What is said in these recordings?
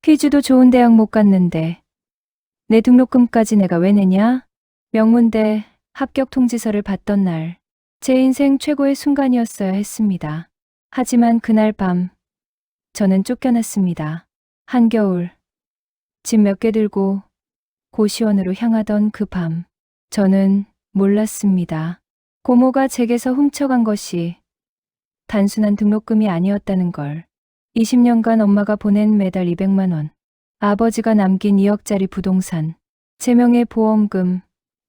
퀴즈도 좋은 대학 못 갔는데 내 등록금까지 내가 왜 내냐? 명문대 합격 통지서를 받던 날, 제 인생 최고의 순간이었어야 했습니다. 하지만 그날 밤, 저는 쫓겨났습니다. 한겨울, 짐 몇 개 들고 고시원으로 향하던 그 밤, 저는 몰랐습니다. 고모가 제게서 훔쳐간 것이 단순한 등록금이 아니었다는 걸. 20년간 엄마가 보낸 매달 200만 원, 아버지가 남긴 2억짜리 부동산, 제 명의 보험금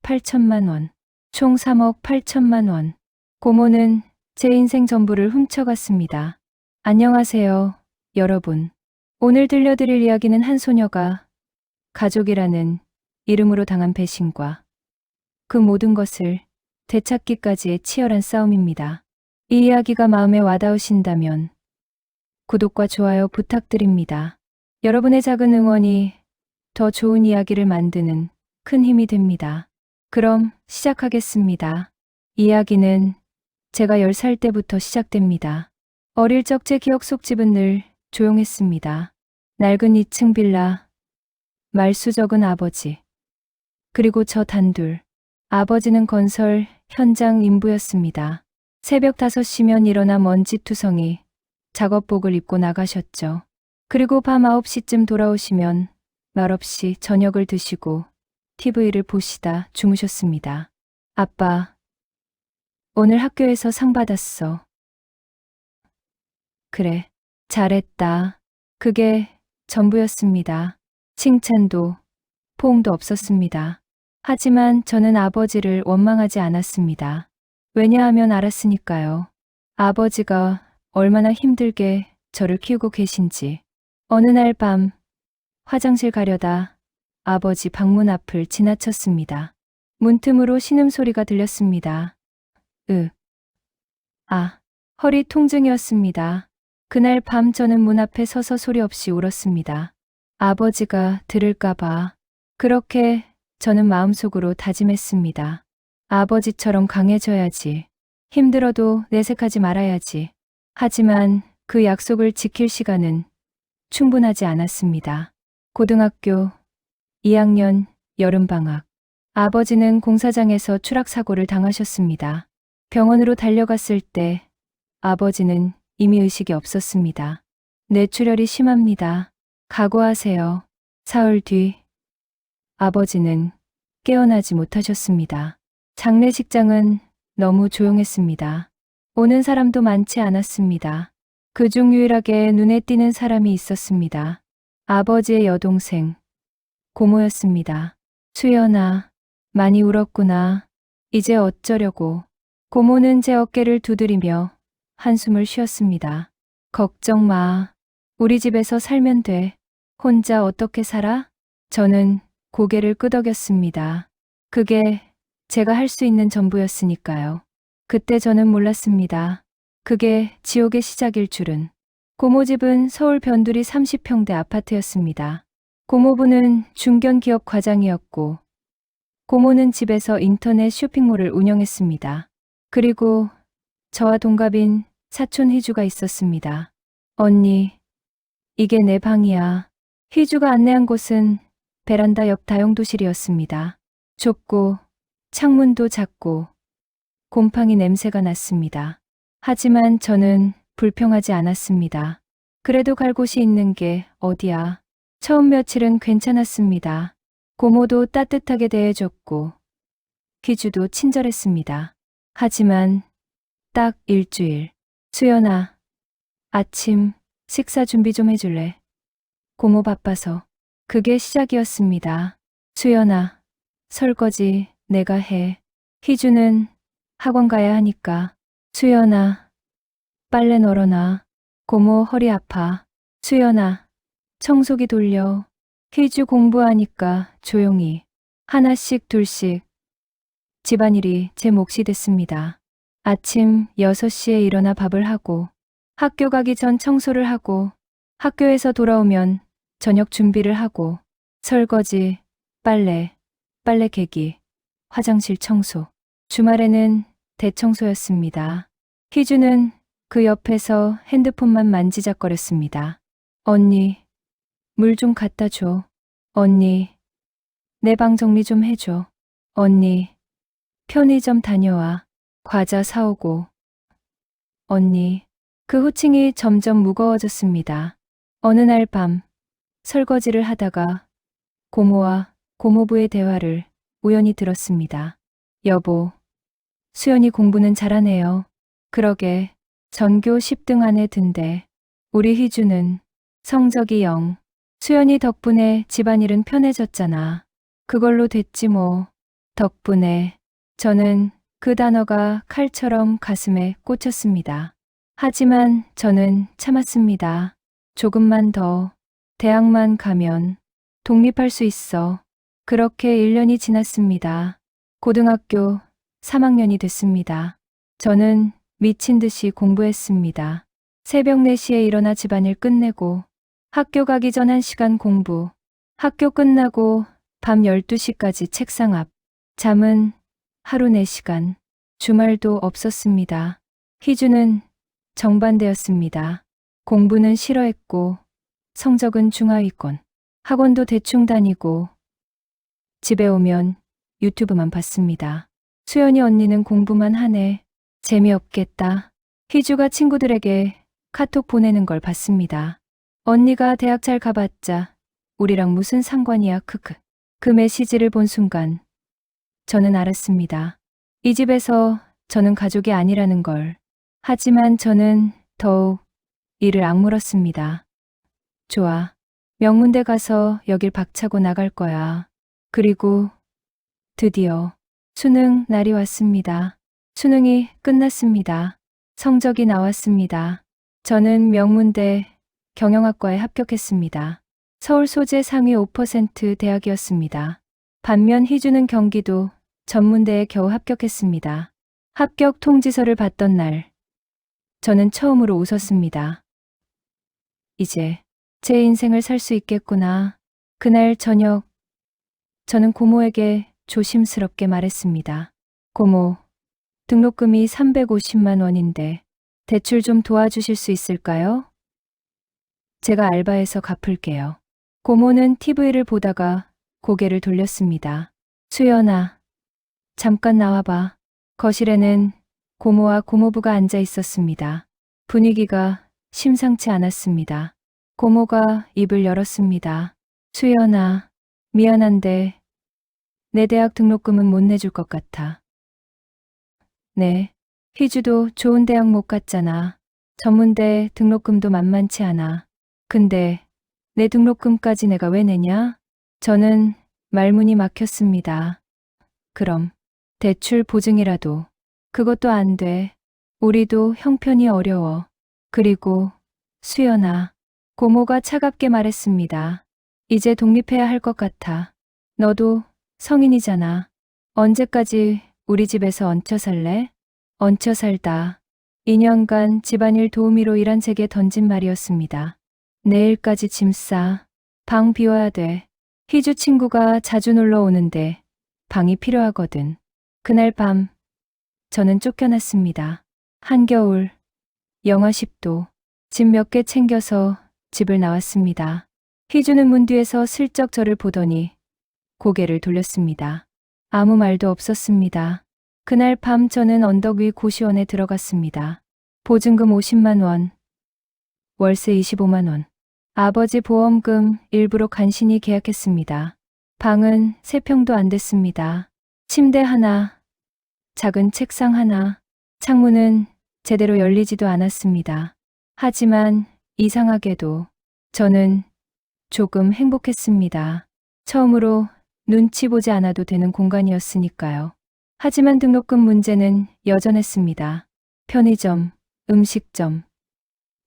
8천만 원, 총 3억 8천만 원. 고모는 제 인생 전부를 훔쳐갔습니다. 안녕하세요, 여러분. 오늘 들려드릴 이야기는 한 소녀가 가족이라는 이름으로 당한 배신과 그 모든 것을 되찾기까지의 치열한 싸움입니다. 이 이야기가 마음에 와닿으신다면 구독과 좋아요 부탁드립니다. 여러분의 작은 응원이 더 좋은 이야기를 만드는 큰 힘이 됩니다. 그럼 시작하겠습니다. 이야기는 제가 10살 때부터 시작됩니다. 어릴 적 제 기억 속 집은 늘 조용했습니다. 낡은 2층 빌라, 말수 적은 아버지, 그리고 저 단둘. 아버지는 건설 현장 인부였습니다. 새벽 5시면 일어나 먼지투성이 작업복을 입고 나가셨죠. 그리고 밤 9시쯤 돌아오시면 말없이 저녁을 드시고 TV를 보시다 주무셨습니다. 아빠, 오늘 학교에서 상 받았어. 그래, 잘했다. 그게 전부였습니다. 칭찬도, 포옹도 없었습니다. 하지만 저는 아버지를 원망하지 않았습니다. 왜냐하면 알았으니까요. 아버지가 얼마나 힘들게 저를 키우고 계신지. 어느 날 밤, 화장실 가려다 아버지 방문 앞을 지나쳤습니다. 문틈으로 신음소리가 들렸습니다. 허리 통증이었습니다. 그날 밤 저는 문 앞에 서서 소리 없이 울었습니다. 아버지가 들을까봐. 그렇게 저는 마음속으로 다짐했습니다. 아버지처럼 강해져야지. 힘들어도 내색하지 말아야지. 하지만 그 약속을 지킬 시간은 충분하지 않았습니다. 고등학교 2학년 여름방학. 아버지는 공사장에서 추락사고를 당하셨습니다. 병원으로 달려갔을 때 아버지는 이미 의식이 없었습니다. 뇌출혈이 심합니다. 각오하세요. 사흘 뒤 아버지는 깨어나지 못하셨습니다. 장례식장은 너무 조용했습니다. 오는 사람도 많지 않았습니다. 그중 유일하게 눈에 띄는 사람이 있었습니다. 아버지의 여동생, 고모였습니다. 수연아, 많이 울었구나. 이제 어쩌려고. 고모는 제 어깨를 두드리며 한숨을 쉬었습니다. 걱정 마. 우리 집에서 살면 돼. 혼자 어떻게 살아? 저는 고개를 끄덕였습니다. 그게 제가 할 수 있는 전부였으니까요. 그때 저는 몰랐습니다. 그게 지옥의 시작일 줄은. 고모 집은 서울 변두리 30평대 아파트였습니다. 고모부는 중견기업 과장이었고 고모는 집에서 인터넷 쇼핑몰을 운영했습니다. 그리고 저와 동갑인 사촌 희주가 있었습니다. 언니, 이게 내 방이야. 희주가 안내한 곳은 베란다 옆 다용도실이었습니다. 좁고 창문도 작고 곰팡이 냄새가 났습니다. 하지만 저는 불평하지 않았습니다. 그래도 갈 곳이 있는 게 어디야. 처음 며칠은 괜찮았습니다. 고모도 따뜻하게 대해줬고 희주도 친절했습니다. 하지만 딱 일주일. 수연아, 아침 식사 준비 좀 해줄래? 고모 바빠서. 그게 시작이었습니다. 수연아, 설거지 내가 해. 희주는 학원 가야 하니까. 수연아, 빨래 널어놔. 고모 허리 아파. 수연아, 청소기 돌려. 희주 공부하니까 조용히. 하나씩 둘씩. 집안일이 제 몫이 됐습니다. 아침 6시에 일어나 밥을 하고 학교 가기 전 청소를 하고 학교에서 돌아오면 저녁 준비를 하고 설거지, 빨래, 빨래 개기, 화장실 청소. 주말에는 대청소였습니다. 희주는 그 옆에서 핸드폰만 만지작거렸습니다. 언니, 물 좀 갖다 줘. 언니, 내 방 정리 좀 해줘. 언니, 편의점 다녀와. 과자 사오고. 언니, 그 호칭이 점점 무거워졌습니다. 어느 날 밤, 설거지를 하다가 고모와 고모부의 대화를 우연히 들었습니다. 여보, 수연이 공부는 잘하네요. 그러게, 전교 10등 안에 든대. 우리 희주는 성적이 0. 수연이 덕분에 집안일은 편해졌잖아. 그걸로 됐지 뭐. 덕분에. 저는 그 단어가 칼처럼 가슴에 꽂혔습니다. 하지만 저는 참았습니다. 조금만 더. 대학만 가면 독립할 수 있어. 그렇게 1년이 지났습니다. 고등학교 3학년이 됐습니다. 저는 미친 듯이 공부했습니다. 새벽 4시에 일어나 집안일 끝내고 학교 가기 전 1시간 공부. 학교 끝나고 밤 12시까지 책상 앞. 잠은 하루 4시간. 주말도 없었습니다. 희주는 정반대였습니다. 공부는 싫어했고 성적은 중하위권. 학원도 대충 다니고 집에 오면 유튜브만 봤습니다. 수연이 언니는 공부만 하네. 재미없겠다. 희주가 친구들에게 카톡 보내는 걸 봤습니다. 언니가 대학 잘 가봤자 우리랑 무슨 상관이야 크크. 그 메시지를 본 순간 저는 알았습니다. 이 집에서 저는 가족이 아니라는 걸. 하지만 저는 더욱 이를 악물었습니다. 좋아. 명문대 가서 여길 박차고 나갈 거야. 그리고 드디어 수능 날이 왔습니다. 수능이 끝났습니다. 성적이 나왔습니다. 저는 명문대 경영학과에 합격했습니다. 서울 소재 상위 5% 대학이었습니다. 반면 희주는 경기도 전문대에 겨우 합격했습니다. 합격 통지서를 받던 날, 저는 처음으로 웃었습니다. 이제 제 인생을 살 수 있겠구나. 그날 저녁, 저는 고모에게 조심스럽게 말했습니다. 고모, 등록금이 350만 원인데 대출 좀 도와주실 수 있을까요? 제가 알바해서 갚을게요. 고모는 TV를 보다가 고개를 돌렸습니다. 수연아, 잠깐 나와봐. 거실에는 고모와 고모부가 앉아 있었습니다. 분위기가 심상치 않았습니다. 고모가 입을 열었습니다. 수연아, 미안한데 내 대학 등록금은 못 내줄 것 같아. 네, 희주도 좋은 대학 못 갔잖아. 전문대 등록금도 만만치 않아. 근데 내 등록금까지 내가 왜 내냐? 저는 말문이 막혔습니다. 그럼 대출 보증이라도. 그것도 안 돼. 우리도 형편이 어려워. 그리고 수연아, 고모가 차갑게 말했습니다. 이제 독립해야 할 것 같아. 너도 성인이잖아. 언제까지 우리 집에서 얹혀 살래? 얹혀 살다. 2년간 집안일 도우미로 일한 제게 던진 말이었습니다. 내일까지 짐 싸. 방 비워야 돼. 희주 친구가 자주 놀러 오는데 방이 필요하거든. 그날 밤 저는 쫓겨났습니다. 한겨울, 영하 10도. 짐 몇 개 챙겨서 집을 나왔습니다. 희주는 문 뒤에서 슬쩍 저를 보더니 고개를 돌렸습니다. 아무 말도 없었습니다. 그날 밤 저는 언덕 위 고시원에 들어갔습니다. 보증금 50만 원, 월세 25만 원. 아버지 보험금 일부러 간신히 계약했습니다. 방은 3평도 안 됐습니다. 침대 하나, 작은 책상 하나, 창문은 제대로 열리지도 않았습니다. 하지만 이상하게도 저는 조금 행복했습니다. 처음으로 눈치 보지 않아도 되는 공간이었으니까요. 하지만 등록금 문제는 여전했습니다. 편의점, 음식점,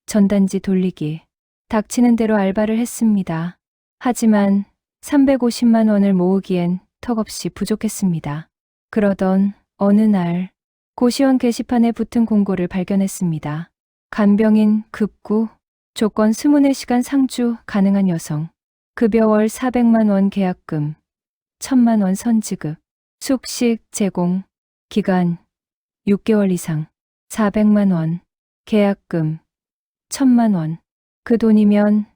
전단지 돌리기. 닥치는 대로 알바를 했습니다. 하지만 350만 원을 모으기엔 턱없이 부족했습니다. 그러던 어느 날 고시원 게시판에 붙은 공고를 발견했습니다. 간병인 급구, 조건 24시간 상주 가능한 여성, 급여 월 400만 원 계약금, 1000만 원 선지급, 숙식 제공, 기간 6개월 이상, 400만 원, 계약금 1000만 원. 그 돈이면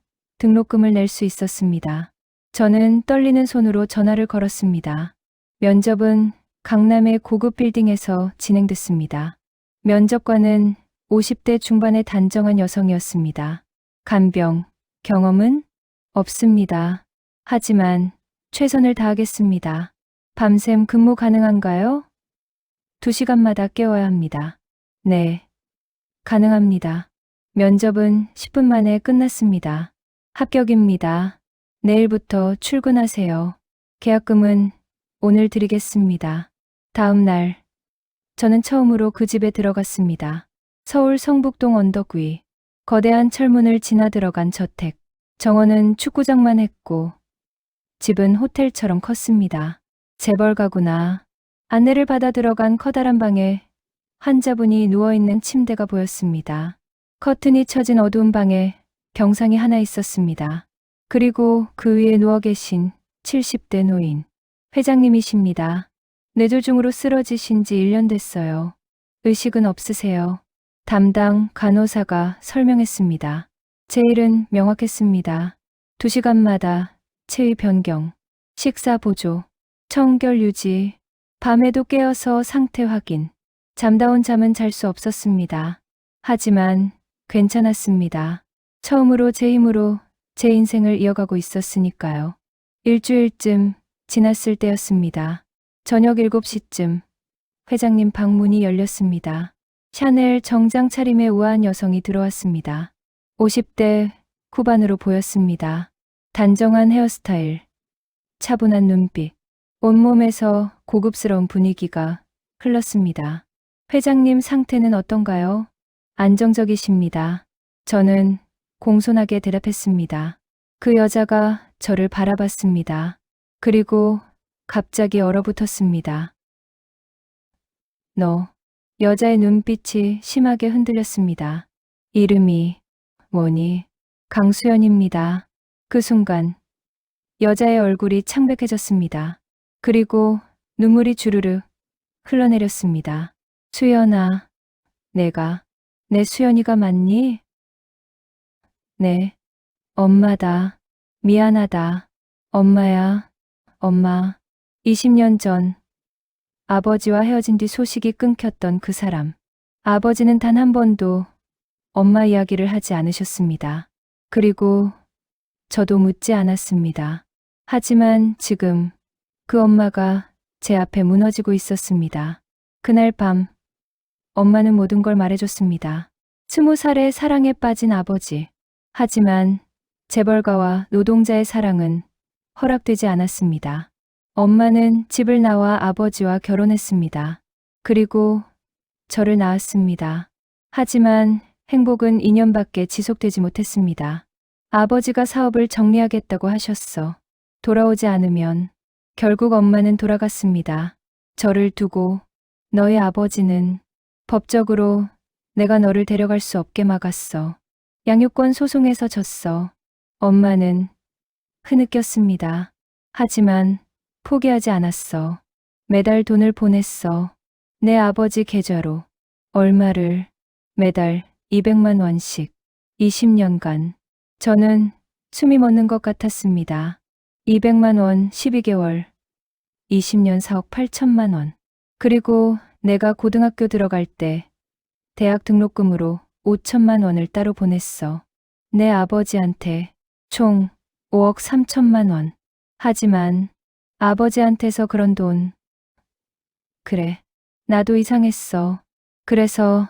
등록금을 낼 수 있었습니다. 저는 떨리는 손으로 전화를 걸었습니다. 면접은 강남의 고급 빌딩에서 진행됐습니다. 면접관은 50대 중반의 단정한 여성이었습니다. 간병, 경험은 없습니다. 하지만 최선을 다하겠습니다. 밤샘 근무 가능한가요? 2시간마다 깨워야 합니다. 네, 가능합니다. 면접은 10분 만에 끝났습니다. 합격입니다. 내일부터 출근하세요. 계약금은 오늘 드리겠습니다. 다음 날, 저는 처음으로 그 집에 들어갔습니다. 서울 성북동 언덕 위, 거대한 철문을 지나 들어간 저택. 정원은 축구장만 했고, 집은 호텔처럼 컸습니다. 재벌 가구나. 안내를 받아 들어간 커다란 방에 환자분이 누워있는 침대가 보였습니다. 커튼이 쳐진 어두운 방에 병상이 하나 있었습니다. 그리고 그 위에 누워 계신 70대 노인. 회장님이십니다. 뇌졸중으로 쓰러지신 지 1년 됐어요. 의식은 없으세요. 담당 간호사가 설명했습니다. 제 일은 명확했습니다. 2시간마다 체위 변경, 식사 보조, 청결 유지, 밤에도 깨어서 상태 확인. 잠다운 잠은 잘 수 없었습니다. 하지만 괜찮았습니다. 처음으로 제 힘으로 제 인생을 이어가고 있었으니까요. 일주일쯤 지났을 때였습니다. 저녁 7시쯤 회장님 방문이 열렸습니다. 샤넬 정장 차림의 우아한 여성이 들어왔습니다. 50대 후반으로 보였습니다. 단정한 헤어스타일, 차분한 눈빛, 온몸에서 고급스러운 분위기가 흘렀습니다. 회장님 상태는 어떤가요? 안정적이십니다. 저는 공손하게 대답했습니다. 그 여자가 저를 바라봤습니다. 그리고 갑자기 얼어붙었습니다. 너. 여자의 눈빛이 심하게 흔들렸습니다. 이름이 뭐니? 강수연입니다. 그 순간 여자의 얼굴이 창백해졌습니다. 그리고 눈물이 주르르 흘러내렸습니다. 수연아, 내가 내 수연이가 맞니? 네, 엄마다. 미안하다. 엄마야, 엄마. 20년 전 아버지와 헤어진 뒤 소식이 끊겼던 그 사람. 아버지는 단 한 번도 엄마 이야기를 하지 않으셨습니다. 그리고 저도 묻지 않았습니다. 하지만 지금 그 엄마가 제 앞에 무너지고 있었습니다. 그날 밤 엄마는 모든 걸 말해줬습니다. 20살의 사랑에 빠진 아버지. 하지만 재벌가와 노동자의 사랑은 허락되지 않았습니다. 엄마는 집을 나와 아버지와 결혼했습니다. 그리고 저를 낳았습니다. 하지만 행복은 2년밖에 지속되지 못했습니다. 아버지가 사업을 정리하겠다고 하셨어. 돌아오지 않으면 결국 엄마는 돌아갔습니다. 저를 두고 너의 아버지는 법적으로 내가 너를 데려갈 수 없게 막았어. 양육권 소송에서 졌어. 엄마는 흐느꼈습니다. 하지만 포기하지 않았어. 매달 돈을 보냈어. 내 아버지 계좌로. 얼마를? 매달 200만 원씩. 20년간. 저는 숨이 멎는 것 같았습니다. 200만 원 12개월. 20년 4억 8천만 원. 그리고 내가 고등학교 들어갈 때 대학 등록금으로 5천만 원을 따로 보냈어. 내 아버지한테 총 5억 3천만 원. 하지만 아버지한테서 그런 돈. 그래, 나도 이상했어. 그래서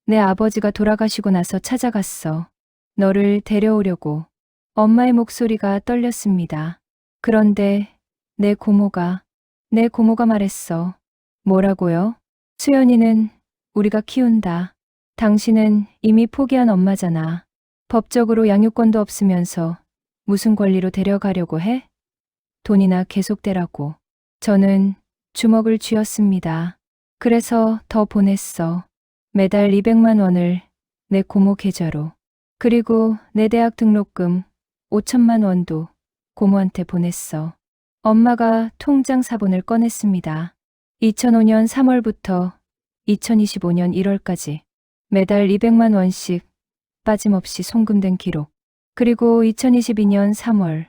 내 아버지가 돌아가시고 나서 찾아갔어. 너를 데려오려고. 엄마의 목소리가 떨렸습니다. 그런데 내 고모가 말했어. 뭐라고요? 수연이는 우리가 키운다. 당신은 이미 포기한 엄마잖아. 법적으로 양육권도 없으면서 무슨 권리로 데려가려고 해? 돈이나 계속되라고. 저는 주먹을 쥐었습니다. 그래서 더 보냈어. 매달 200만 원을 내 고모 계좌로. 그리고 내 대학 등록금 5천만 원도 고모한테 보냈어. 엄마가 통장 사본을 꺼냈습니다. 2005년 3월부터 2025년 1월까지 매달 200만 원씩 빠짐없이 송금된 기록. 그리고 2022년 3월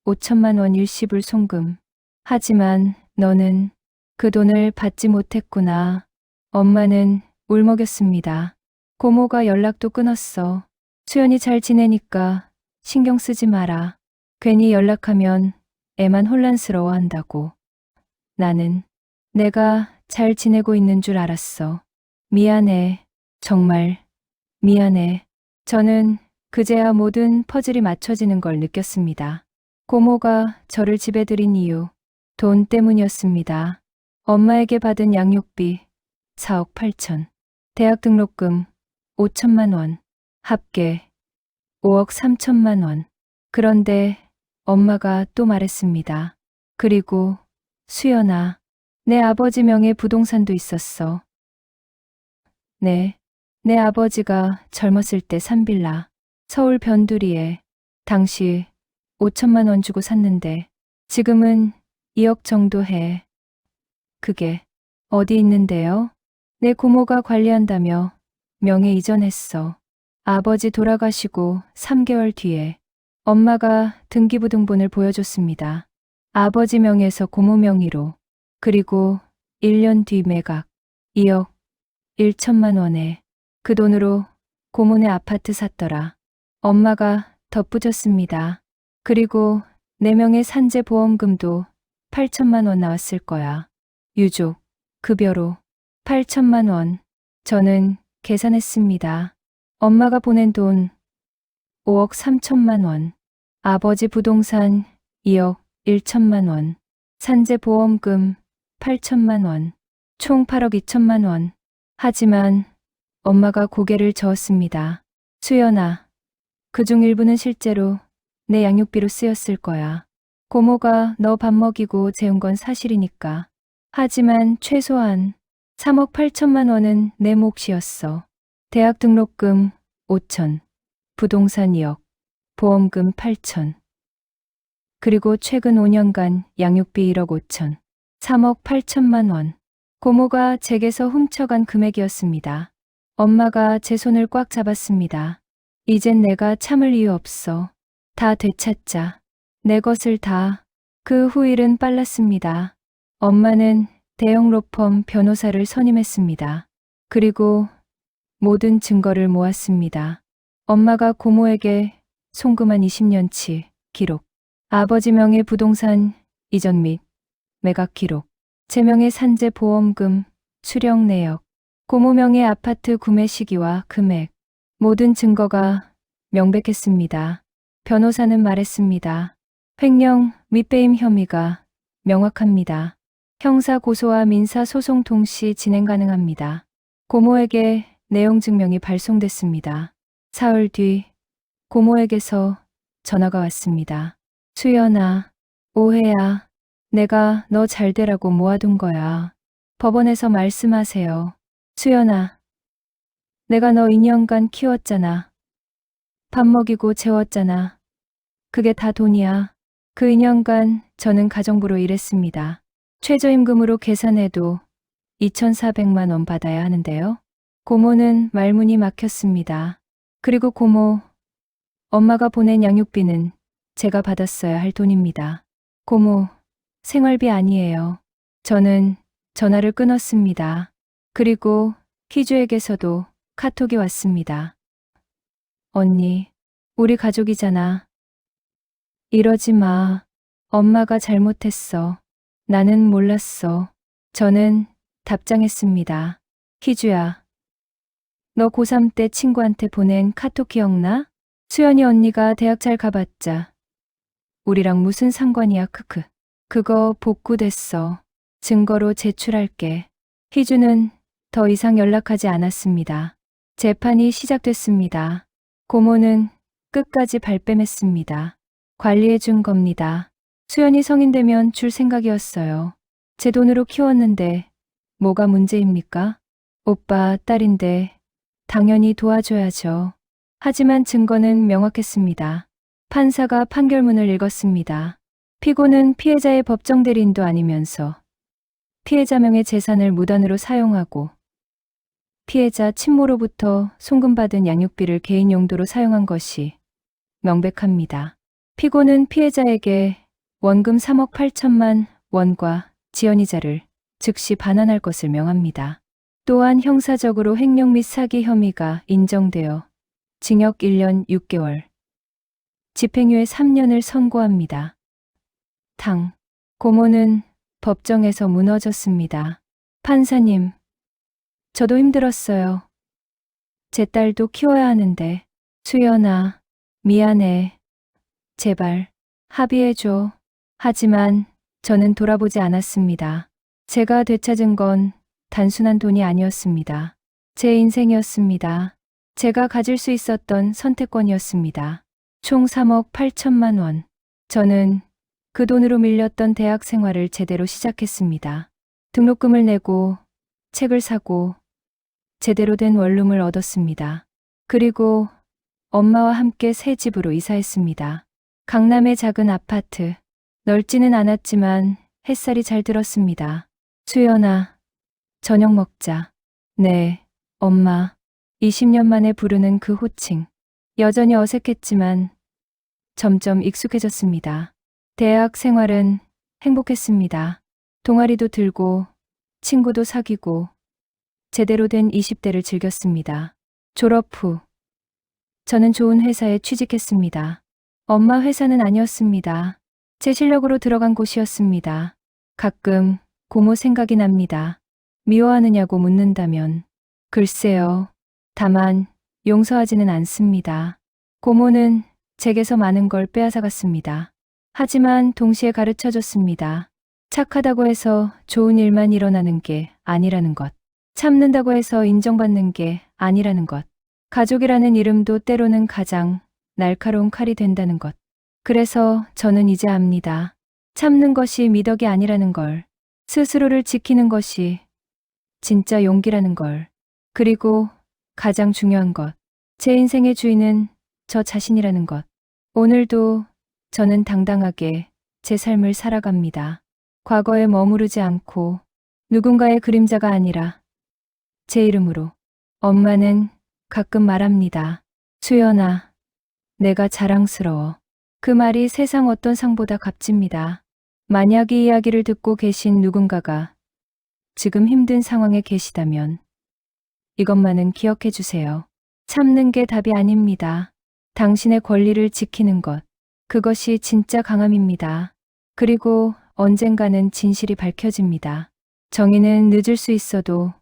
5천만 원 일시불 송금. 하지만 너는 그 돈을 받지 못했구나. 엄마는 울먹였습니다. 고모가 연락도 끊었어. 수연이 잘 지내니까 신경 쓰지 마라. 괜히 연락하면 애만 혼란스러워한다고. 나는 내가 잘 지내고 있는 줄 알았어. 미안해. 정말 미안해. 저는 그제야 모든 퍼즐이 맞춰지는 걸 느꼈습니다. 고모가 저를 집에 들인 이유, 돈 때문이었습니다. 엄마에게 받은 양육비 4억 8천, 대학 등록금 5천만 원, 합계 5억 3천만 원. 그런데 엄마가 또 말했습니다. 그리고 수연아, 내 아버지 명의 부동산도 있었어. 네, 내 아버지가 젊었을 때 산 빌라, 서울 변두리에 당시 5천만 원 주고 샀는데 지금은 2억 정도 해. 그게 어디 있는데요? 내 고모가 관리한다며 명예 이전했어. 아버지 돌아가시고 3개월 뒤에 엄마가 등기부등본을 보여줬습니다. 아버지 명에서 고모 명의로. 그리고 1년 뒤 매각 2억 1천만 원에 그 돈으로 고모네 아파트 샀더라. 엄마가 덧붙였습니다. 그리고 4명의 산재 보험금도 8천만 원 나왔을 거야. 유족, 급여로 8천만 원. 저는 계산했습니다. 엄마가 보낸 돈 5억 3천만 원. 아버지 부동산 2억 1천만 원. 산재 보험금 8천만 원. 총 8억 2천만 원. 하지만 엄마가 고개를 저었습니다. 수연아, 그중 일부는 실제로 내 양육비로 쓰였을 거야. 고모가 너 밥 먹이고 재운 건 사실이니까. 하지만 최소한 3억 8천만 원은 내 몫이었어. 대학 등록금 5천, 부동산 2억, 보험금 8천. 그리고 최근 5년간 양육비 1억 5천, 3억 8천만 원. 고모가 제게서 훔쳐간 금액이었습니다. 엄마가 제 손을 꽉 잡았습니다. 이젠 내가 참을 이유 없어. 다 되찾자. 내 것을 다. 그 후일은 빨랐습니다. 엄마는 대형 로펌 변호사를 선임했습니다. 그리고 모든 증거를 모았습니다. 엄마가 고모에게 송금한 20년치 기록, 아버지 명의 부동산 이전 및 매각 기록, 제 명의 산재 보험금, 수령 내역, 고모 명의 아파트 구매 시기와 금액, 모든 증거가 명백했습니다. 변호사는 말했습니다. 횡령, 밑배임 혐의가 명확합니다. 형사 고소와 민사 소송 동시 진행 가능합니다. 고모에게 내용 증명이 발송됐습니다. 사흘 뒤 고모에게서 전화가 왔습니다. 수연아, 오해야. 내가 너 잘 되라고 모아둔 거야. 법원에서 말씀하세요. 수연아, 내가 너 2년간 키웠잖아. 밥 먹이고 재웠잖아. 그게 다 돈이야. 그 2년간 저는 가정부로 일했습니다. 최저임금으로 계산해도 2,400만 원 받아야 하는데요. 고모는 말문이 막혔습니다. 그리고 고모, 엄마가 보낸 양육비는 제가 받았어야 할 돈입니다. 고모, 생활비 아니에요. 저는 전화를 끊었습니다. 그리고 희주에게서도 카톡이 왔습니다. 언니, 우리 가족이잖아. 이러지 마. 엄마가 잘못했어. 나는 몰랐어. 저는 답장했습니다. 희주야, 너 고3 때 친구한테 보낸 카톡 기억나? 수연이 언니가 대학 잘 가봤자 우리랑 무슨 상관이야, 크크. 그거 복구됐어. 증거로 제출할게. 희주는 더 이상 연락하지 않았습니다. 재판이 시작됐습니다. 고모는 끝까지 발뺌했습니다. 관리해준 겁니다. 수연이 성인 되면 줄 생각이었어요. 제 돈으로 키웠는데 뭐가 문제입니까? 오빠 딸인데 당연히 도와줘야죠. 하지만 증거는 명확했습니다. 판사가 판결문을 읽었습니다. 피고는 피해자의 법정 대리인도 아니면서 피해자 명의 재산을 무단으로 사용하고 피해자 친모로부터 송금받은 양육비를 개인 용도로 사용한 것이 명백합니다. 피고는 피해자에게 원금 3억 8천만 원과 지연이자를 즉시 반환할 것을 명합니다. 또한 형사적으로 횡령 및 사기 혐의가 인정되어 징역 1년 6개월, 집행유예 3년을 선고합니다. 고모는 법정에서 무너졌습니다. 판사님, 저도 힘들었어요. 제 딸도 키워야 하는데. 수연아, 미안해. 제발, 합의해줘. 하지만 저는 돌아보지 않았습니다. 제가 되찾은 건 단순한 돈이 아니었습니다. 제 인생이었습니다. 제가 가질 수 있었던 선택권이었습니다. 총 3억 8천만 원. 저는 그 돈으로 밀렸던 대학 생활을 제대로 시작했습니다. 등록금을 내고 책을 사고 제대로 된 원룸을 얻었습니다. 그리고 엄마와 함께 새 집으로 이사했습니다. 강남의 작은 아파트. 넓지는 않았지만 햇살이 잘 들었습니다. 수연아, 저녁 먹자. 네, 엄마. 20년 만에 부르는 그 호칭. 여전히 어색했지만 점점 익숙해졌습니다. 대학 생활은 행복했습니다. 동아리도 들고 친구도 사귀고 제대로 된 20대를 즐겼습니다. 졸업 후 저는 좋은 회사에 취직했습니다. 엄마 회사는 아니었습니다. 제 실력으로 들어간 곳이었습니다. 가끔 고모 생각이 납니다. 미워하느냐고 묻는다면 글쎄요. 다만 용서하지는 않습니다. 고모는 제게서 많은 걸 빼앗아갔습니다. 하지만 동시에 가르쳐줬습니다. 착하다고 해서 좋은 일만 일어나는 게 아니라는 것. 참는다고 해서 인정받는 게 아니라는 것. 가족이라는 이름도 때로는 가장 날카로운 칼이 된다는 것. 그래서 저는 이제 압니다. 참는 것이 미덕이 아니라는 걸. 스스로를 지키는 것이 진짜 용기라는 걸. 그리고 가장 중요한 것. 제 인생의 주인은 저 자신이라는 것. 오늘도 저는 당당하게 제 삶을 살아갑니다. 과거에 머무르지 않고 누군가의 그림자가 아니라 제 이름으로. 엄마는 가끔 말합니다. 수연아, 내가 자랑스러워. 그 말이 세상 어떤 상보다 값집니다. 만약 이 이야기를 듣고 계신 누군가가 지금 힘든 상황에 계시다면 이것만은 기억해 주세요. 참는 게 답이 아닙니다. 당신의 권리를 지키는 것. 그것이 진짜 강함입니다. 그리고 언젠가는 진실이 밝혀집니다. 정의는 늦을 수 있어도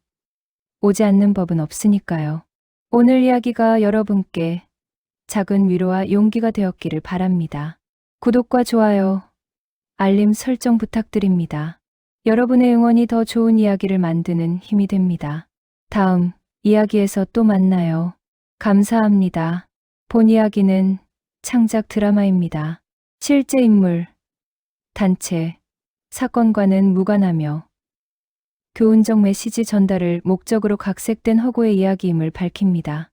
오지 않는 법은 없으니까요. 오늘 이야기가 여러분께 작은 위로와 용기가 되었기를 바랍니다. 구독과 좋아요, 알림 설정 부탁드립니다. 여러분의 응원이 더 좋은 이야기를 만드는 힘이 됩니다. 다음 이야기에서 또 만나요. 감사합니다. 본 이야기는 창작 드라마입니다. 실제 인물, 단체, 사건과는 무관하며 교훈적 메시지 전달을 목적으로 각색된 허구의 이야기임을 밝힙니다.